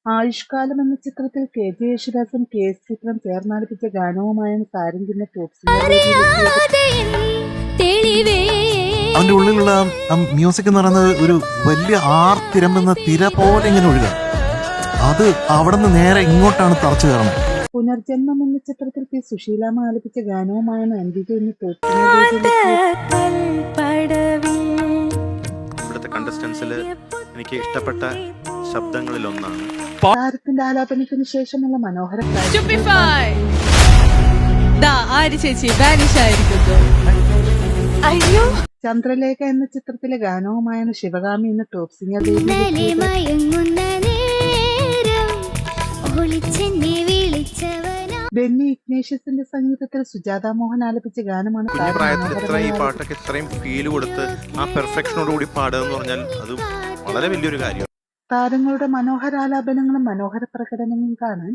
ആയുഷ്കാലം എന്ന ചിത്രത്തിൽ KG യേശുദാസും KS ചിത്രം ചേർന്നാലപിച്ച ഗാനവുമായാണ് താരംഗിന്റെ ടോപ് സിംഗർ അവന്റെ ഉള്ളിലുള്ള മ്യൂസിക് എന്ന് പറയുന്നത് ഒരു വലിയ ആർത്തിരമ്പുന്ന തിര പോലെ ഇങ്ങനെ ഒഴുകുക. അത് അവിടെ നിന്ന് നേരെ ഇങ്ങോട്ടാണ് തറച്ചു കയറണം. പുനർജന്മം എന്ന ചിത്രത്തിൽ P. സുശീലാമ്മ ആലപിച്ച ഗാനവുമായാണ് അൻവിക ഇന്ന് ടോപ് ഇവിടുത്തെ കണ്ടസ്റ്റൻസിൽ എനിക്ക് ഇഷ്ടപ്പെട്ട ശബ്ദങ്ങളിൽ ഒന്നാണ്. താരത്തിന്റെ ആലാപനത്തിന് ശേഷമുള്ള മനോഹര ചന്ദ്രലേഖ എന്ന ചിത്രത്തിലെ ഗാനവുമായാണ് ശിവകാമി ഇന്ന് ടോപ് സിംഗർ ബെന്നി ഇഗ്നേഷ്യസിന്റെ സംഗീതത്തിൽ സുജാത മോഹൻ ആലപിച്ച ഗാനമാണ്. പ്രായത്തിൽ ഈ പാട്ടൊക്കെ ഇത്രയും ഫീൽ കൊടുത്ത് ആ പെർഫെക്ഷനോടുകൂടി പാടുക എന്ന് പറഞ്ഞാൽ അത് വളരെ വലിയൊരു കാര്യം. താരങ്ങളുടെ മനോഹരാലാപനങ്ങളും മനോഹര പ്രകടനങ്ങളും കാണാൻ